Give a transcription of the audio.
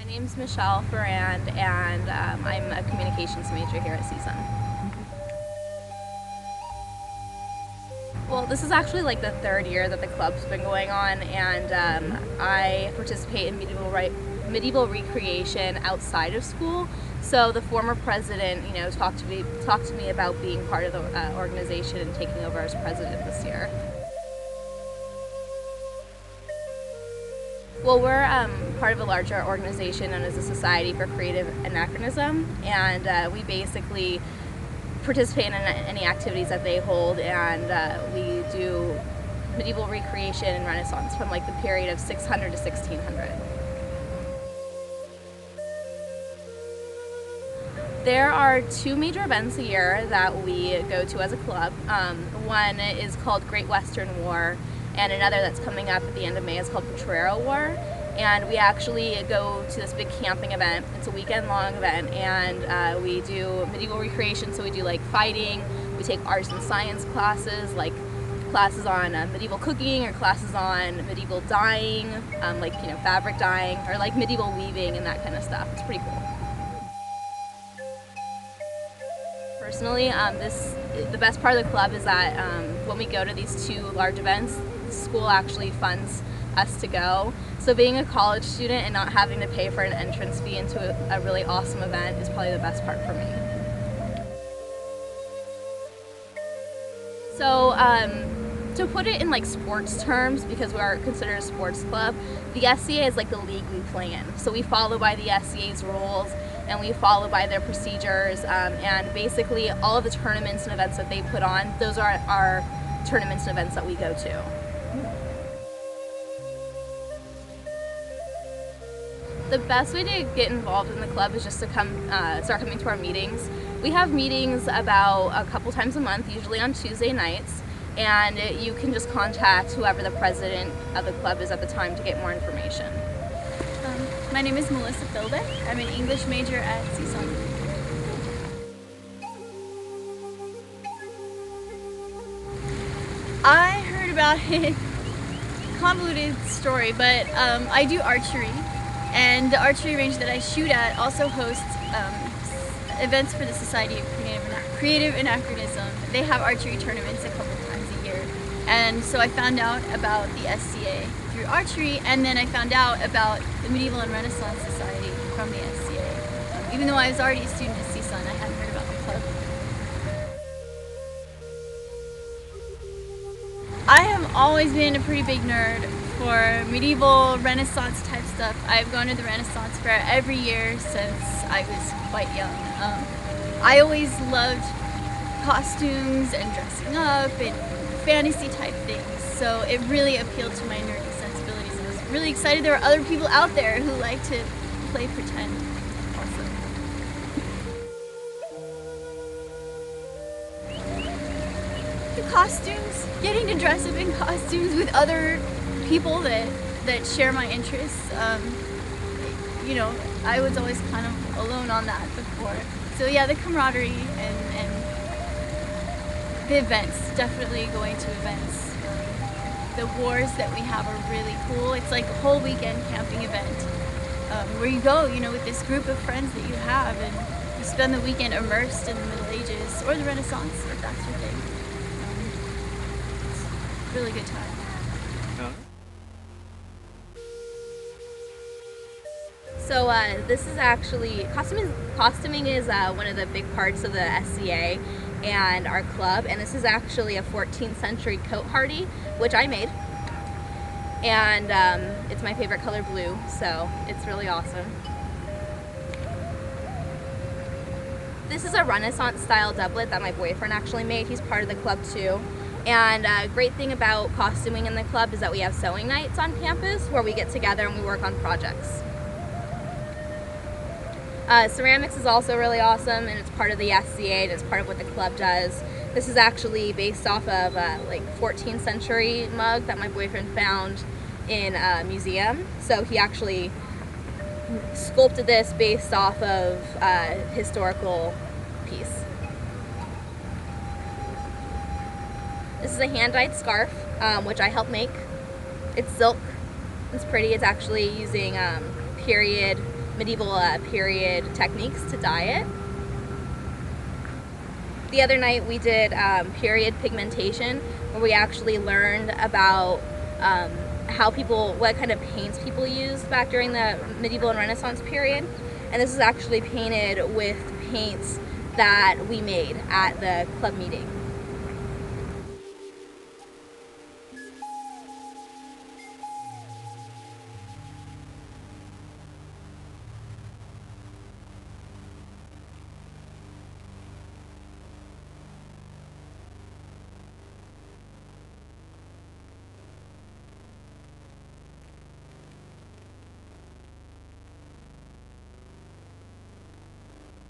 My name's Michelle Ferrand, and I'm a communications major here at CSUN. Well, this is actually like the third year that the club's been going on, and I participate in medieval recreation outside of school. So the former president, talked to me about being part of the organization and taking over as president this year. Well, we're part of a larger organization known as the Society for Creative Anachronism, and we basically participate in any activities that they hold, and we do medieval recreation and Renaissance from like the period of 600 to 1600. There are two major events a year that we go to as a club. One is called Great Western War, and another that's coming up at the end of May is called Potrero War. And we actually go to this big camping event. It's a weekend-long event, and we do medieval recreation. So we do like fighting. We take arts and science classes, like classes on medieval cooking or classes on medieval dyeing, fabric dyeing, or like medieval weaving and that kind of stuff. It's pretty cool. Personally, the best part of the club is that when we go to these two large events, the school actually funds us to go. So being a college student and not having to pay for an entrance fee into a really awesome event is probably the best part for me. So to put it in like sports terms, because we are considered a sports club, the SCA is like the league we play in. So we follow by the SCA's rules, and we follow by their procedures, and basically all of the tournaments and events that they put on, those are our tournaments and events that we go to. The best way to get involved in the club is just to start coming to our meetings. We have meetings about a couple times a month, usually on Tuesday nights, and you can just contact whoever the president of the club is at the time to get more information. My name is Melissa Philbeck. I'm an English major at CSUN. I heard about it, convoluted story, but I do archery, and the archery range that I shoot at also hosts events for the Society of Creative Anachronism. They have archery tournaments a couple times a year, and so I found out about the SCA through archery, and then I found out about the Medieval and Renaissance Society from the SCA. Even though I was already a student at CSUN, I hadn't heard about the club. I have always been a pretty big nerd for medieval Renaissance type stuff. I've gone to the Renaissance Fair every year since I was quite young. I always loved costumes and dressing up and fantasy type things, so it really appealed to my nerdy sensibilities. I was really excited there were other people out there who like to play pretend also. The costumes, getting to dress up in costumes with other people that share my interests. I was always kind of alone on that before. So yeah, the camaraderie and the events, definitely going to events. The wars that we have are really cool. It's like a whole weekend camping event where you go, with this group of friends that you have, and you spend the weekend immersed in the Middle Ages or the Renaissance, if that's your thing. It's a really good time. So this is actually, costuming is one of the big parts of the SCA and our club, and this is actually a 14th century coat hardie, which I made, and it's my favorite color, blue, so it's really awesome. This is a Renaissance style doublet that my boyfriend actually made. He's part of the club too. And a great thing about costuming in the club is that we have sewing nights on campus where we get together and we work on projects. Ceramics is also really awesome, and it's part of the SCA, and it's part of what the club does. This is actually based off of a 14th century mug that my boyfriend found in a museum. So he actually sculpted this based off of a historical piece. This is a hand-dyed scarf, which I helped make. It's silk. It's pretty. It's actually using period medieval period techniques to dye it. The other night we did period pigmentation, where we actually learned about what kind of paints people used back during the medieval and Renaissance period. And this is actually painted with paints that we made at the club meeting.